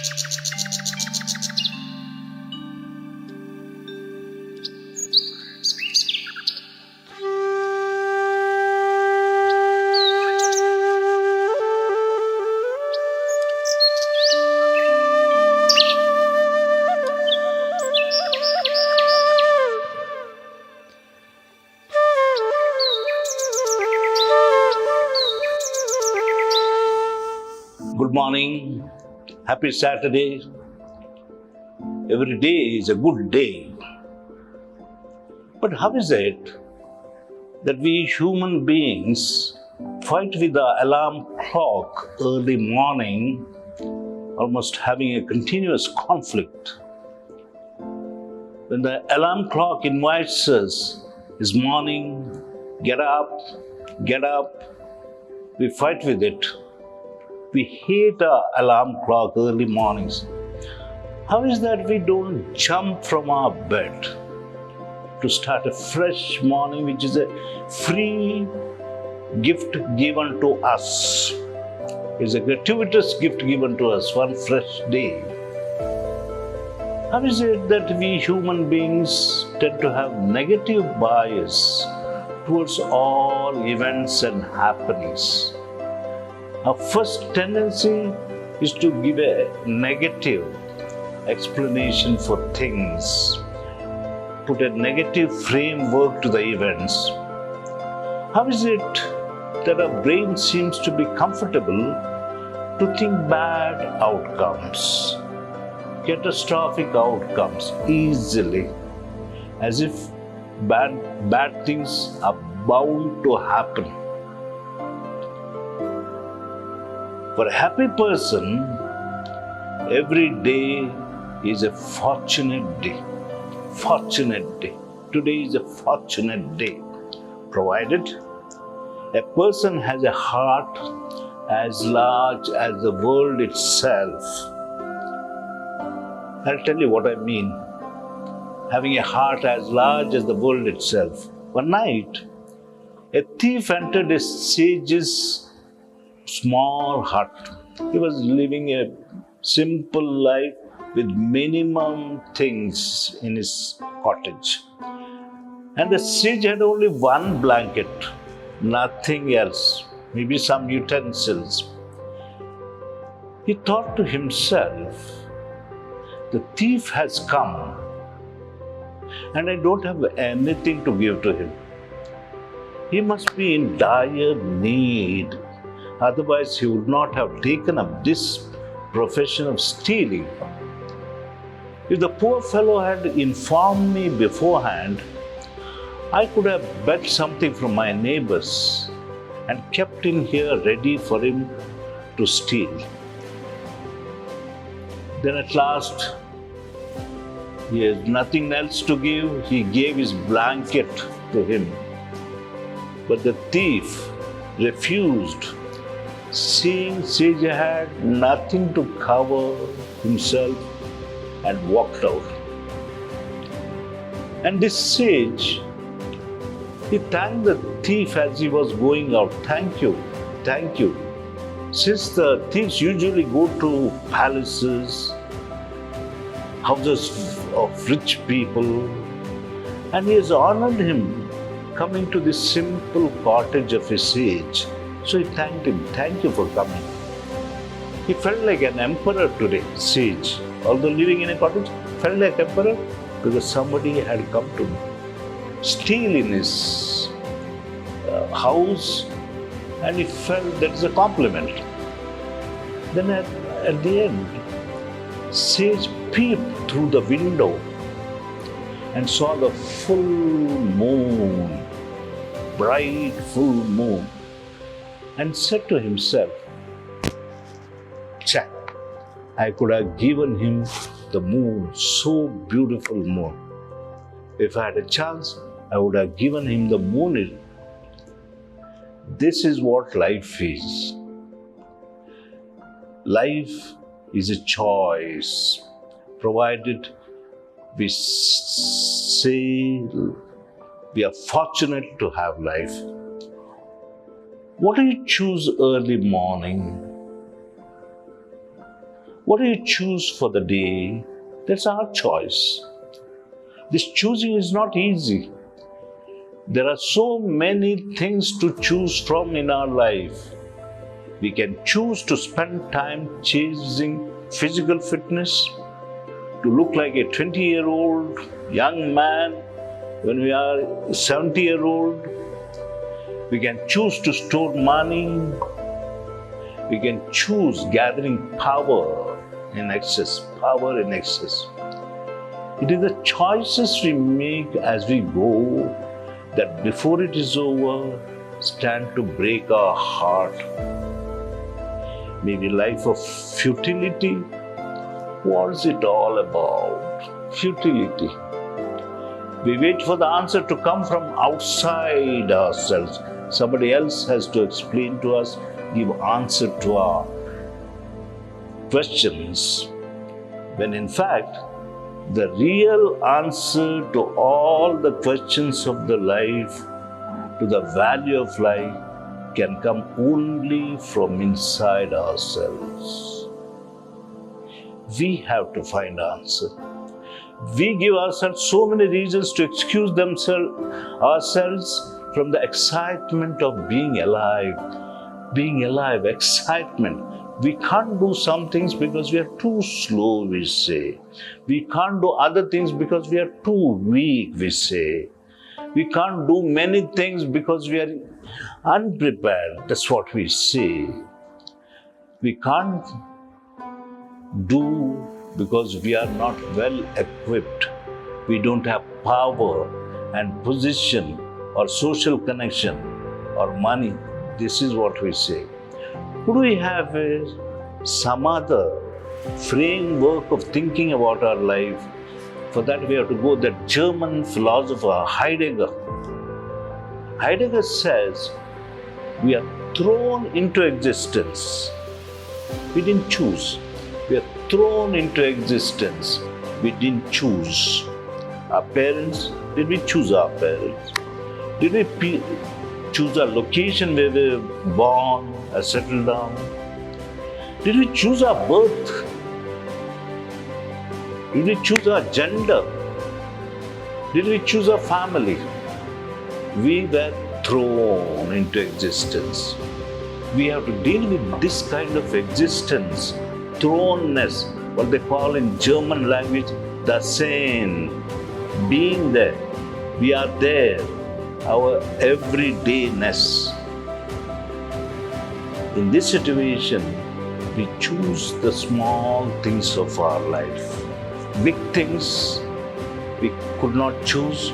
Good morning, happy Saturday. Every day is a good day. But how is it that we human beings fight with the alarm clock early morning, almost having a continuous conflict? When the alarm clock invites us, it's morning, get up, we fight with it. We hate our alarm clock early mornings. How is that we don't jump from our bed to start a fresh morning, which is a free gift given to us? It's a gratuitous gift given to us, one fresh day. How is it that we human beings tend to have negative bias towards all events and happenings? Our first tendency is to give a negative explanation for things, put a negative framework to the events. How is it that our brain seems to be comfortable to think bad outcomes, catastrophic outcomes easily, as if bad things are bound to happen? For a happy person, every day is a fortunate day. Fortunate day. Today is a fortunate day, provided a person has a heart as large as the world itself. I'll tell you what I mean. Having a heart as large as the world itself. One night, a thief entered a sage's small hut. He was living a simple life with minimum things in his cottage. And the sage had only one blanket, nothing else, maybe some utensils. He thought to himself, the thief has come and I don't have anything to give to him. He must be in dire need. Otherwise, he would not have taken up this profession of stealing. If the poor fellow had informed me beforehand, I could have begged something from my neighbors and kept him here ready for him to steal. Then at last, he has nothing else to give. He gave his blanket to him. But the thief refused, seeing Sage had nothing to cover himself, and walked out. And this sage, he thanked the thief as he was going out. Thank you. Since the thieves usually go to palaces, houses of rich people, and he has honored him coming to this simple cottage of a sage. So he thanked him. Thank you for coming. He felt like an emperor today, sage. Although living in a cottage, felt like emperor because somebody had come to steal in his house, and he felt that is a compliment. Then at the end, sage peeped through the window and saw the full moon, bright full moon, and said to himself, "Chah, I could have given him the moon, so beautiful moon. If I had a chance, I would have given him the moon." This is what life is. Life is a choice, provided we say we are fortunate to have life. What do you choose early morning? What do you choose for the day? That's our choice. This choosing is not easy. There are so many things to choose from in our life. We can choose to spend time chasing physical fitness, to look like a 20-year-old young man when we are 70-year-old. We can choose to store money. We can choose gathering power in excess. It is the choices we make as we go that before it is over stand to break our heart. Maybe life of futility. What is it all about? Futility. We wait for the answer to come from outside ourselves. Somebody else has to explain to us, give answer to our questions. When in fact, the real answer to all the questions of the life, to the value of life, can come only from inside ourselves. We have to find answer. We give ourselves so many reasons to excuse ourselves from the excitement of being alive. Being alive, excitement. We can't do some things because we are too slow, we say. We can't do other things because we are too weak, we say. We can't do many things because we are unprepared, that's what we say. We can't do because we are not well equipped. We don't have power and position or social connection or money. This is what we say. Could we have some other framework of thinking about our life? For that we have to go the German philosopher Heidegger. Heidegger says we are thrown into existence. We didn't choose. We are thrown into existence. We didn't choose. Our parents, did we choose our parents? Did we choose our location where we were born or settled down? Did we choose our birth? Did we choose our gender? Did we choose our family? We were thrown into existence. We have to deal with this kind of existence, thrownness, what they call in German language, the Sein. Being there, we are there, our everydayness. In this situation, we choose the small things of our life. Big things we could not choose,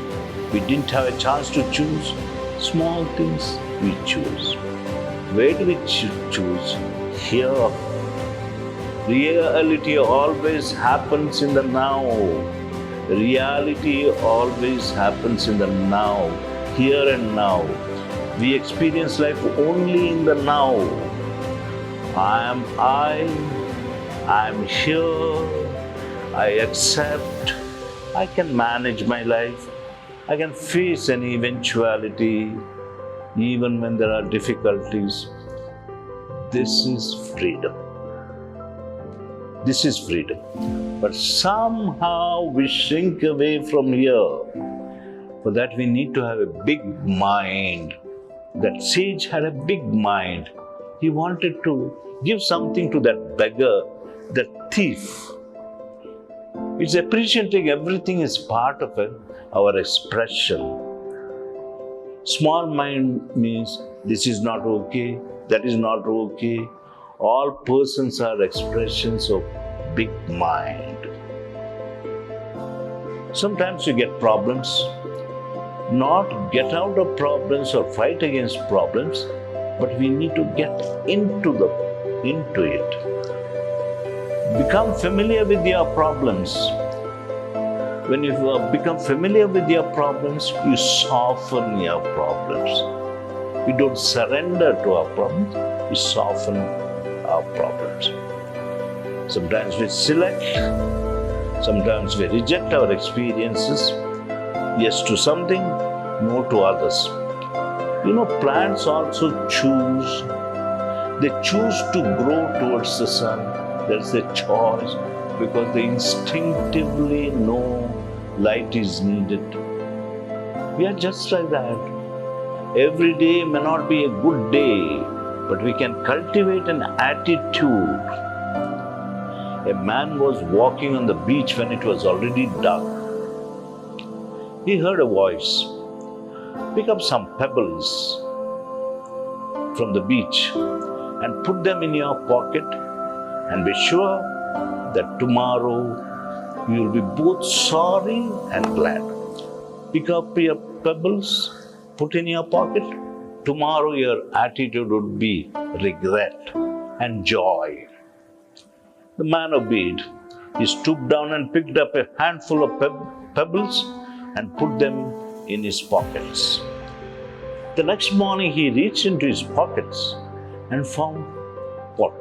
we didn't have a chance to choose. Small things we choose. Where do we choose? Here. Reality always happens in the now. Reality always happens in the now, here and now. We experience life only in the now. I am here, I accept, I can manage my life, I can face any eventuality, even when there are difficulties. This is freedom. This is freedom. But somehow we shrink away from here. For that we need to have a big mind. That sage had a big mind. He wanted to give something to that beggar, that thief. It's appreciating everything is part of our expression. Small mind means this is not okay, that is not okay. All persons are expressions of big mind. Sometimes you get problems. Not get out of problems or fight against problems, but we need to get into it. Become familiar with your problems. When you become familiar with your problems, you soften your problems. We don't surrender to our problems, we soften our problems. Sometimes we select, sometimes we reject our experiences. Yes to something, no to others. Plants also choose. They choose to grow towards the sun. There's a choice because they instinctively know light is needed. We are just like that. Every day may not be a good day, but we can cultivate an attitude. A man was walking on the beach when it was already dark. He heard a voice, "Pick up some pebbles from the beach and put them in your pocket, and be sure that tomorrow you will be both sorry and glad." Pick up your pebbles, put in your pocket. Tomorrow your attitude would be regret and joy. The man obeyed. He stooped down and picked up a handful of pebbles and put them in his pockets. The next morning he reached into his pockets and found what?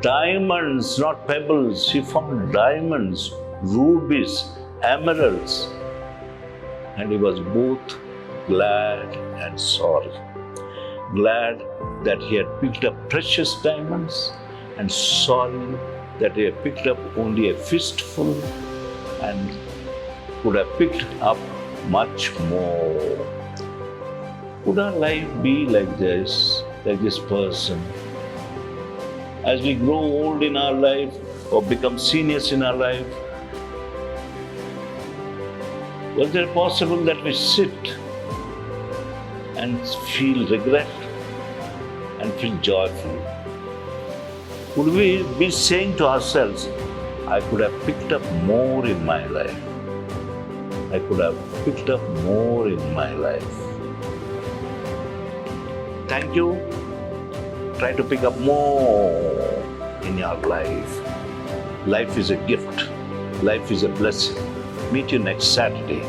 Diamonds, not pebbles. He found diamonds, rubies, emeralds. And he was both glad and sorry. Glad that he had picked up precious diamonds, and sorry that he had picked up only a fistful and could have picked up much more. Could our life be like this person? As we grow old in our life or become seniors in our life, was there possible that we sit and feel regret and feel joyful? Could we be saying to ourselves, I could have picked up more in my life. I could have picked up more in my life. Thank you. Try to pick up more in your life. Life is a gift. Life is a blessing. Meet you next Saturday.